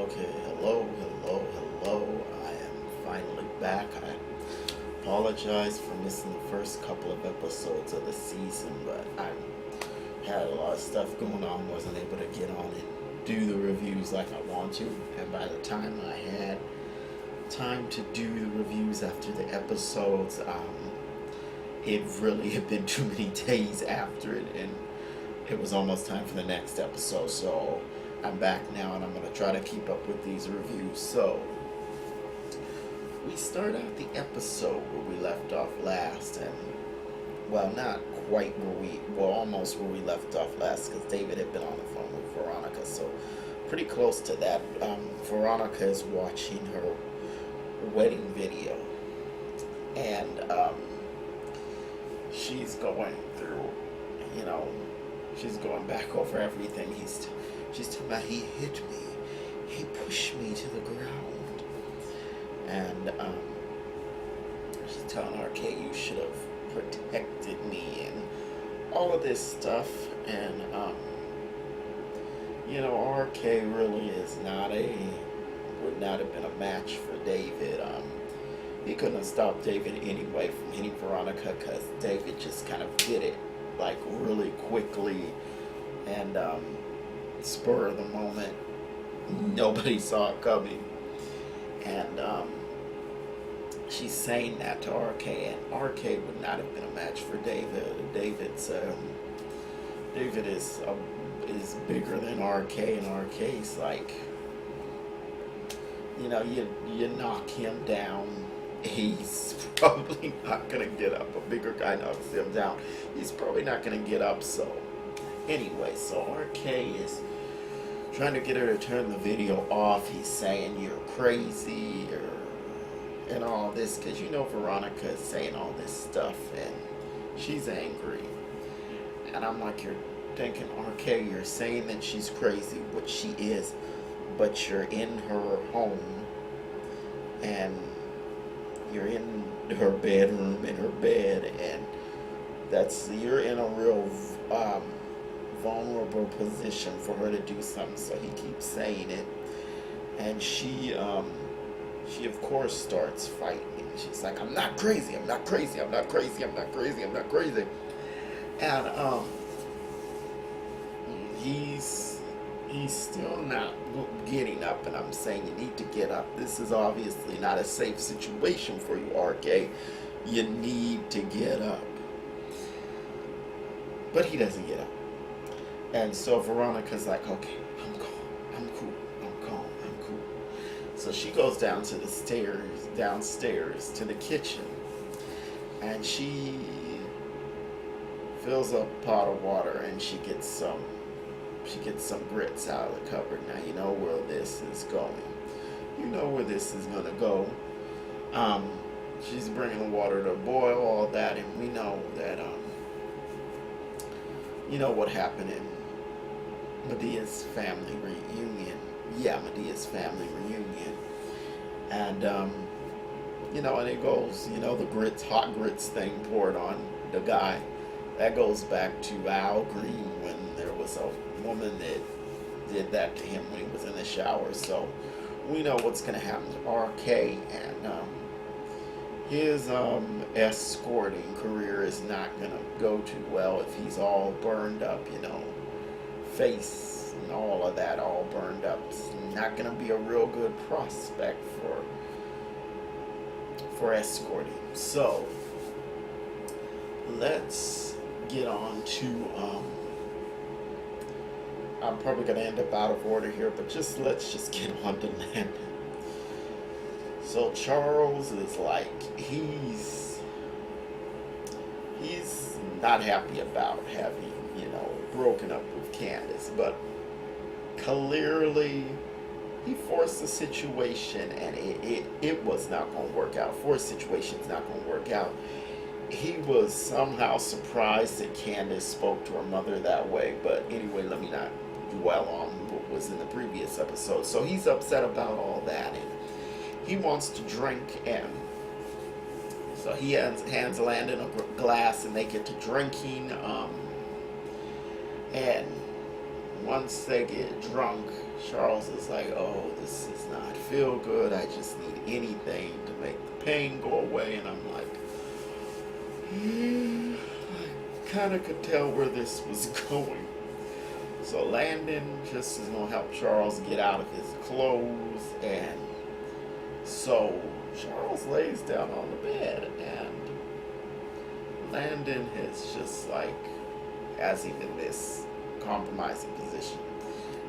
Okay, hello. I am finally back. I apologize for missing the first couple of episodes of the season, but I had a lot of stuff going on, wasn't able to get on and do the reviews like I want to. And by the time I had time to do the reviews after the episodes, it really had been too many days after it, and it was almost time for the next episode. So I'm back now, and I'm going to try to keep up with these reviews. So we start out the episode where we left off last, and well, not quite almost where we left off last, because David had been on the phone with Veronica, so pretty close to that. Veronica is watching her wedding video, and she's going through, she's going back over everything. She's talking about, he hit me, he pushed me to the ground, and she's telling RK, you should have protected me, and all of this stuff. And RK really would not have been a match for David. He couldn't have stopped David anyway from hitting Veronica, because David just kind of did it like really quickly, and spur of the moment. Nobody saw it coming, and she's saying that to RK, and RK would not have been a match for David. David is bigger than RK, and RK's like, you knock him down, he's probably not gonna get up. A bigger guy knocks him down, he's probably not gonna get up. So anyway, so RK is trying to get her to turn the video off. He's saying you're crazy and all this, because Veronica is saying all this stuff, and she's angry. And I'm like, you're thinking, RK, you're saying that she's crazy, which she is, but you're in her home, and you're in her bedroom, in her bed, and you're in a real vulnerable position for her to do something. So he keeps saying it, and she of course starts fighting. She's like, I'm not crazy, I'm not crazy, I'm not crazy, I'm not crazy, I'm not crazy. And he's still not getting up, and I'm saying, you need to get up. This is obviously not a safe situation for you, RK. You need to get up. But he doesn't get up. And so Veronica's like, okay, I'm calm, I'm cool, I'm calm, I'm cool. So she goes downstairs to the kitchen, and she fills up a pot of water, and she gets some grits out of the cupboard. Now you know where this is going. You know where this is gonna go. She's bringing the water to boil, all that, and we know that what happened in Medea's family reunion. Yeah, Medea's family reunion. And and it goes, the hot grits thing poured on the guy. That goes back to Al Green, when there was a woman that did that to him when he was in the shower. So we know what's going to happen to RK, and his escorting career is not going to go too well if he's all burned up, face and all of that all burned up. It's not going to be a real good prospect for escorting. So let's get on to I'm probably going to end up out of order here, but let's just get on to Landon. So Charles is like, he's not happy about having, broken up with Candace, but clearly he forced the situation, and it was not going to work out. Forced situation's not going to work out. He was somehow surprised that Candace spoke to her mother that way, but anyway, let me not dwell on what was in the previous episode. So he's upset about all that, and he wants to drink, and so he hands Landon a glass, and they get to drinking, and once they get drunk, Charles is like, oh, this is not feel good. I just need anything to make the pain go away. And I'm like, I kind of could tell where this was going. So Landon just is going to help Charles get out of his clothes. And so Charles lays down on the bed. And Landon is just like, has him in this compromising position.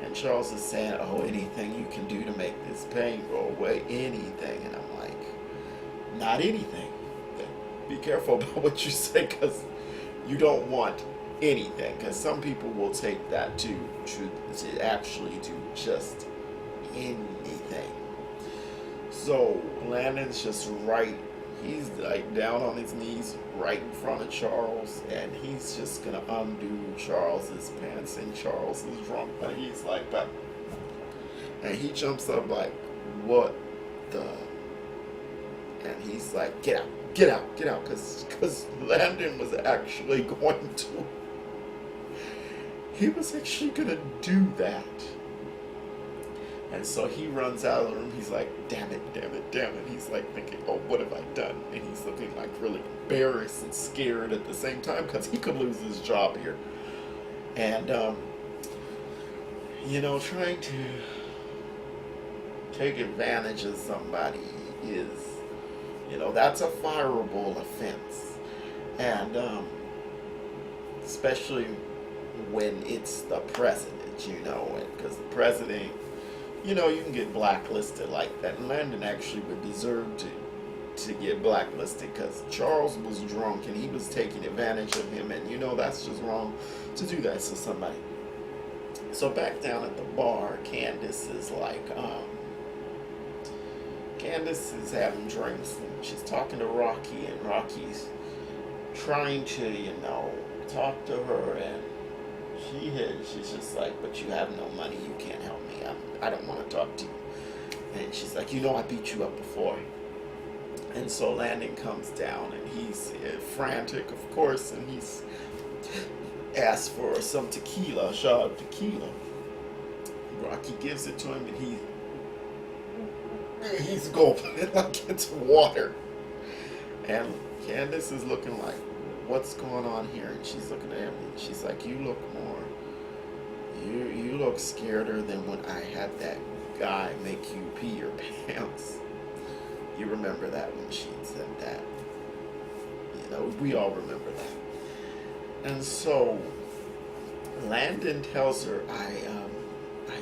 And Charles is saying, oh, anything you can do to make this pain go away, anything. And I'm like, not anything. Be careful about what you say, because you don't want anything. Because some people will take that to actually do just anything. So Landon's just right. He's like down on his knees right in front of Charles, and he's just gonna undo Charles's pants, and Charles is drunk, but he's like, but, and he jumps up like, what the, and he's like, get out, because Landon was actually going to, he was actually gonna do that. And so he runs out of the room. He's like, damn it. He's like thinking, oh, what have I done? And he's looking like really embarrassed and scared at the same time, because he could lose his job here. And, trying to take advantage of somebody is, that's a fireable offense. And especially when it's the president, because the president, you can get blacklisted like that. And Landon actually would deserve to get blacklisted, because Charles was drunk and he was taking advantage of him, and that's just wrong to do that to somebody. So back down at the bar, Candace is like, Candace is having drinks and she's talking to Rocky, and Rocky's trying to, talk to her, and she's just like, but you have no money, you can't help me, I don't want to talk to you. And she's like, I beat you up before. And so Landon comes down, and he's frantic, of course, and he's asked for some tequila, a shot of tequila. Rocky gives it to him, and he's gulping it like it's water. And Candace is looking like, what's going on here? And she's looking at him, and she's like, you look scareder than when I had that guy make you pee your pants. You remember that when she said that. We all remember that. And so Landon tells her, I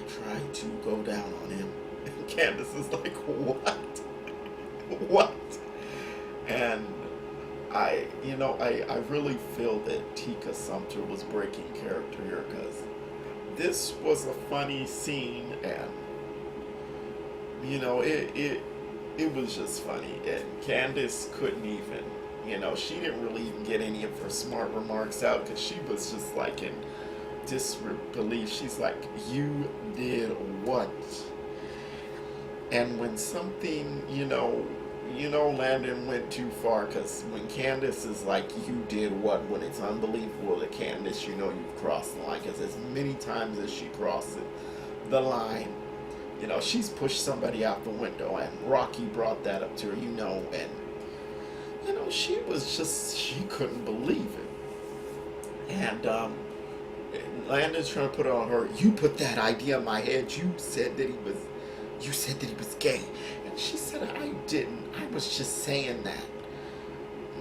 tried to go down on him. And Candace is like, what? And I really feel that Tika Sumpter was breaking character here, because this was a funny scene, and it was just funny, and Candace couldn't even, she didn't really even get any of her smart remarks out, because she was just like in disbelief. She's like, you did what? And when something, Landon went too far, because when Candace is like, you did what, when it's unbelievable that Candace, you've crossed the line, because as many times as she crosses the line, she's pushed somebody out the window, and Rocky brought that up to her, and, she was just, she couldn't believe it. And Landon's trying to put it on her, you put that idea in my head, you said that he was gay. And she said, I didn't. I was just saying that.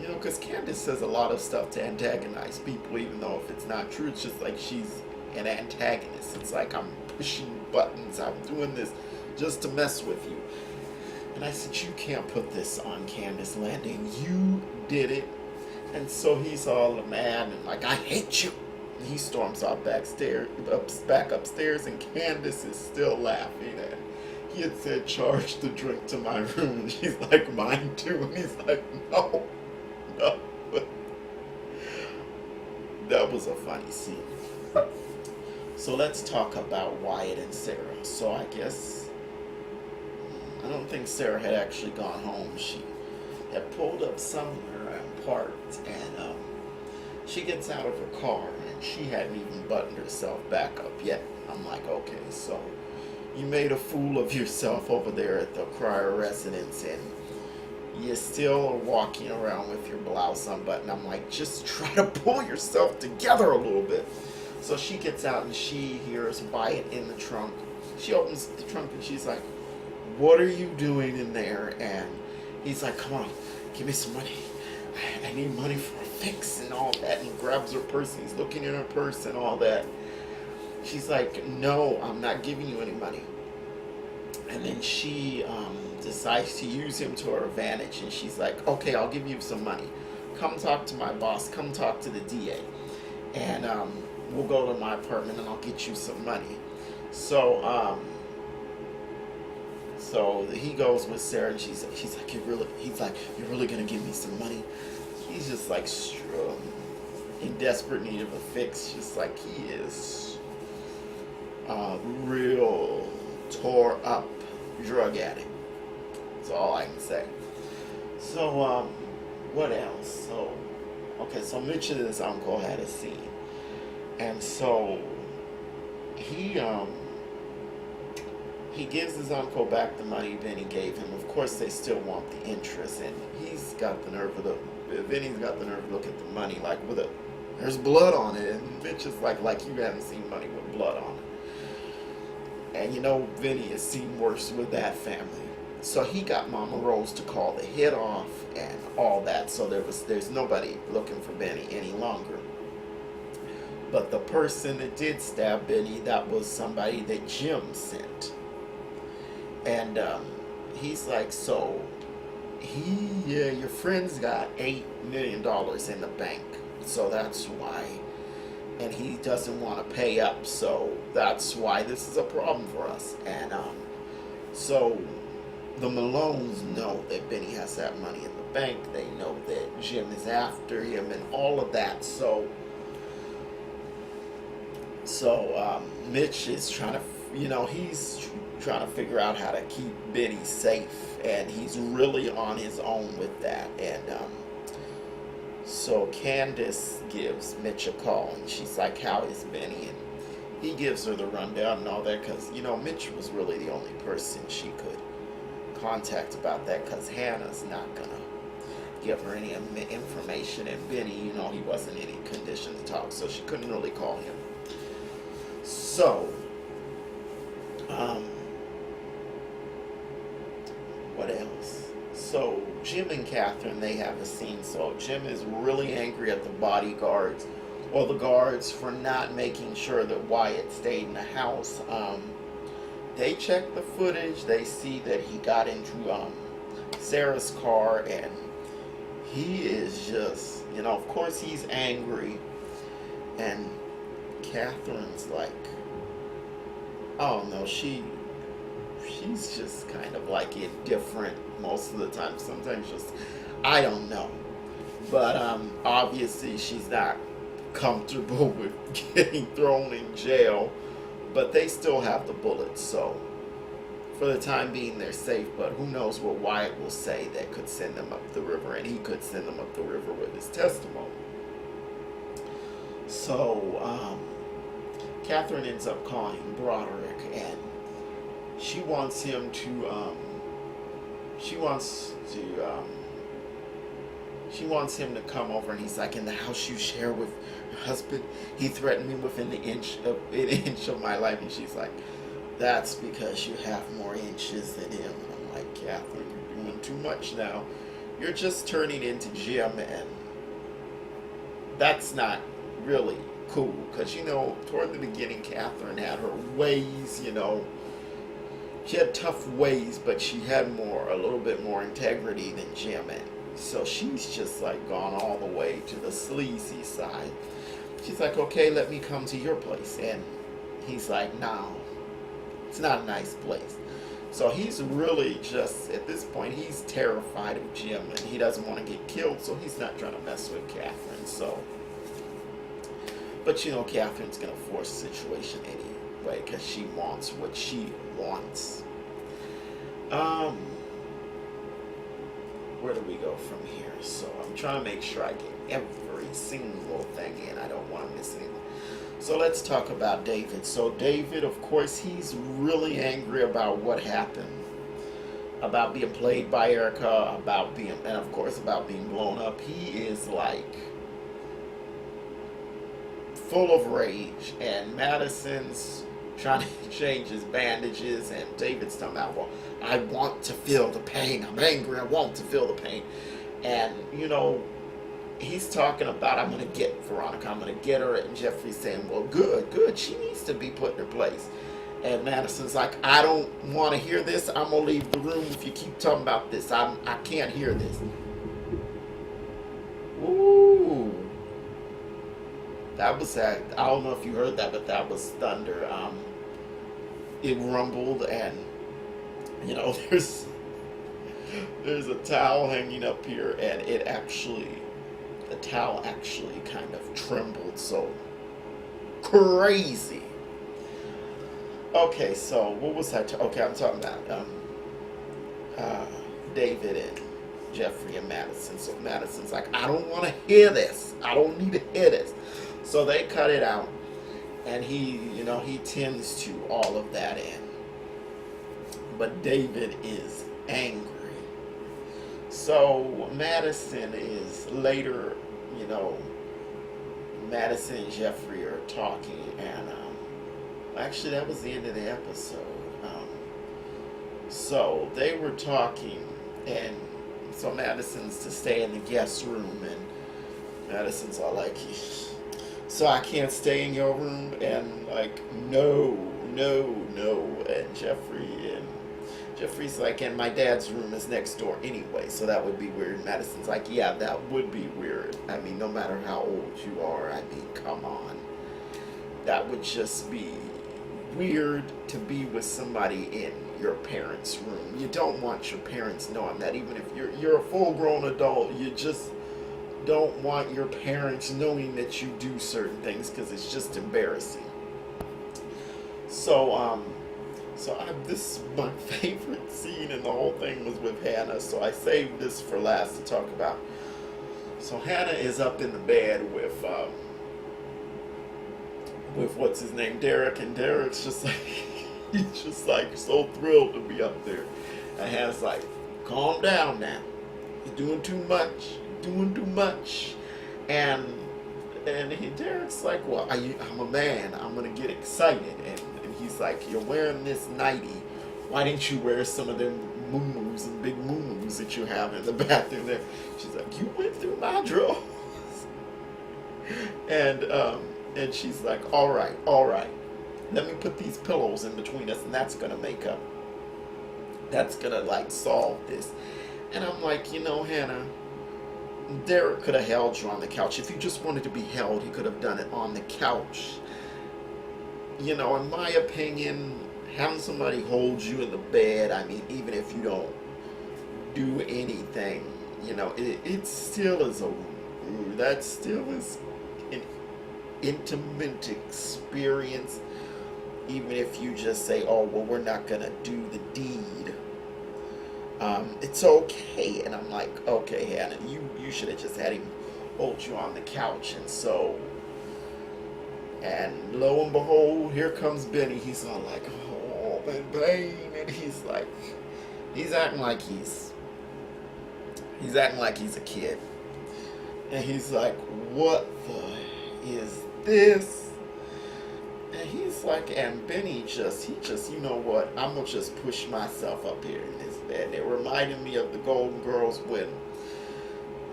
Because Candace says a lot of stuff to antagonize people, even though if it's not true, it's just like she's an antagonist. It's like, I'm pushing buttons, I'm doing this just to mess with you. And I said, you can't put this on Candace, Landon. You did it. And so he's all mad and like, I hate you. And he storms off back upstairs, and Candace is still laughing. And he had said, charge the drink to my room. And she's like, mine too. And he's like, no. That was a funny scene. So let's talk about Wyatt and Sarah. So I guess, I don't think Sarah had actually gone home. She had pulled up somewhere and parked, and she gets out of her car, and she hadn't even buttoned herself back up yet. I'm like, okay, so you made a fool of yourself over there at the Crier residence, and you're still walking around with your blouse unbuttoned. I'm like, just try to pull yourself together a little bit. So she gets out and she hears Wyatt in the trunk. She opens the trunk and she's like, what are you doing in there? And he's like, come on, give me some money. I need money for a fix and all that. And he grabs her purse and he's looking in her purse and all that. She's like, no, I'm not giving you any money. And then she decides to use him to her advantage. And she's like, okay, I'll give you some money. Come talk to my boss. Come talk to the DA. And we'll go to my apartment and I'll get you some money. So he goes with Sarah and she's like, you're really gonna give me some money? He's just like in desperate need of a fix, just like he is real tore up drug addict. That's all I can say. So what else? So Mitch and his uncle had a scene, and so he gives his uncle back the money Benny gave him. Of course, they still want the interest, and Vinny's got the nerve to look at the money like there's blood on it, and Mitch is like you haven't seen money with blood on it. And Vinny has seen worse with that family. So he got Mama Rose to call the hit off and all that. So there's nobody looking for Benny any longer. But the person that did stab Benny, that was somebody that Jim sent. And he's like, so your friend's got $8 million in the bank, so that's why. And he doesn't want to pay up, so that's why this is a problem for us. And so the Malones know that Benny has that money in the bank. They know that Jim is after him and all of that. So Mitch is trying to, he's trying to figure out how to keep Benny safe, and he's really on his own with that. And so Candace gives Mitch a call, and she's like, how is Benny? And he gives her the rundown and all that, because Mitch was really the only person she could contact about that, because Hannah's not gonna give her any information, and Benny, he wasn't in any condition to talk, so she couldn't really call him. So what else? So Jim and Catherine, they have a scene. So Jim is really angry at the bodyguards or the guards for not making sure that Wyatt stayed in the house. They check the footage. They see that he got into Sarah's car, and he is just, of course he's angry. And Catherine's like, oh no, she's just kind of like indifferent most of the time. Sometimes just, I don't know. But obviously she's not comfortable with getting thrown in jail. But they still have the bullets, so for the time being they're safe. But who knows what Wyatt will say that could send them up the river, and he could send them up the river with his testimony. So Catherine ends up calling Broderick, and she wants him to him to come over. And he's like, in the house you share with your husband, he threatened me within an inch of my life. And she's like, that's because you have more inches than him. And I'm like, Catherine, you're doing too much now. You're just turning into Jim, and that's not really cool. Because toward the beginning, Catherine had her ways. She had tough ways, but she had a little bit more integrity than Jim. And so she's just like gone all the way to the sleazy side. She's like, okay, let me come to your place. And he's like, no, it's not a nice place. So he's really just, at this point, he's terrified of Jim, and he doesn't want to get killed, so he's not trying to mess with Catherine. So, but Catherine's going to force the situation anyway, because she wants what she wants. Where do we go from here? So I'm trying to make sure I get every single thing in. I don't want to miss anything. So let's talk about David. So David, of course, he's really angry about what happened, about being played by Erica, about being, and of course, about being blown up. He is like full of rage, and Madison's trying to change his bandages, and David's talking about, well, I want to feel the pain. I'm angry. I want to feel the pain. And, he's talking about, I'm going to get Veronica. I'm going to get her. And Jeffrey's saying, well, good. She needs to be put in her place. And Madison's like, I don't want to hear this. I'm going to leave the room if you keep talking about this. I can't hear this. Ooh. That was that. I don't know if you heard that, but that was thunder. It rumbled, and, there's a towel hanging up here, and the towel actually kind of trembled. So crazy. Okay, so what was that? Okay, I'm talking about David and Jeffrey and Madison. So Madison's like, I don't want to hear this. I don't need to hear this. So they cut it out, and he tends to all of that in. But David is angry. So Madison is later, Madison and Jeffrey are talking, and actually that was the end of the episode. So they were talking, and so Madison's to stay in the guest room, and Madison's all like, so I can't stay in your room, and like, no, and Jeffrey's like, and my dad's room is next door anyway, so that would be weird. Madison's like, yeah, that would be weird. I mean, no matter how old you are, I mean, come on. That would just be weird to be with somebody in your parents' room. You don't want your parents knowing that. Even if you're a full-grown adult, you just don't want your parents knowing that you do certain things, because it's just embarrassing. This is my favorite scene in the whole thing was with Hannah, so I saved this for last to talk about. So Hannah is up in the bed with what's his name, Derek, and Derek's just like, he's just like so thrilled to be up there. And Hannah's like, calm down now. You're doing too much. And Derek's like, well, I'm a man. I'm going to get excited. And he's like, you're wearing this nightie. Why didn't you wear some of them muumuus and big muumuus that you have in the bathroom there? She's like, you went through my drawers. And she's like, all right. Let me put these pillows in between us, and that's going to like solve this. And I'm like, Hannah, Derek could have held you on the couch. If you just wanted to be held, he could have done it on the couch. In my opinion, having somebody hold you in the bed, I mean, even if you don't do anything, it still is that still is an intimate experience, even if you just say, oh, well, we're not going to do the deed. It's okay. And I'm like, okay, Hannah, you should have just had him hold you on the couch. And lo and behold, here comes Benny. He's all like, oh, Bane. And he's acting like he's a kid. And he's like, what the is this? And he's like, and Benny he just, you know what? I'm going to just push myself up here in this bed. And it reminded me of the Golden Girls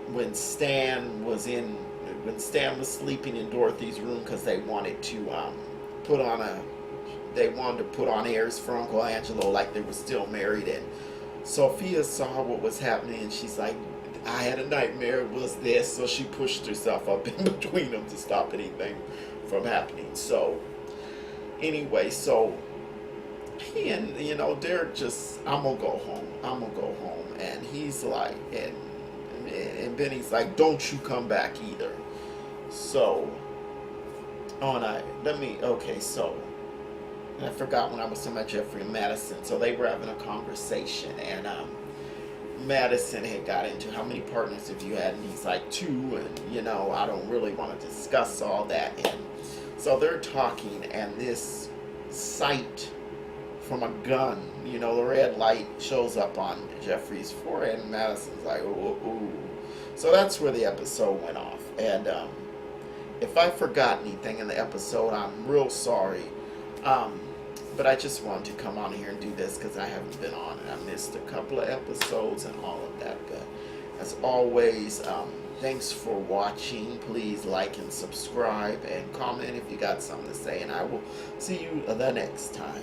when Stan was sleeping in Dorothy's room because they wanted to put on airs for Uncle Angelo like they were still married. And Sophia saw what was happening, and she's like, I had a nightmare, it was this. So she pushed herself up in between them to stop anything from happening. So anyway, so he and Derek just, I'm gonna go home, and he's like, and Benny's like, don't you come back either. So and I forgot when I was talking about Jeffrey and Madison. So they were having a conversation, and Madison had got into how many partners have you had, and he's like 2, and I don't really want to discuss all that. And So they're talking, and this sight from a gun, the red light shows up on Jeffrey's forehead, and Madison's like, ooh, ooh. So that's where the episode went off. And if I forgot anything in the episode, I'm real sorry. But I just wanted to come on here and do this because I haven't been on, and I missed a couple of episodes and all of that. But as always, thanks for watching. Please like and subscribe and comment if you got something to say, and I will see you the next time.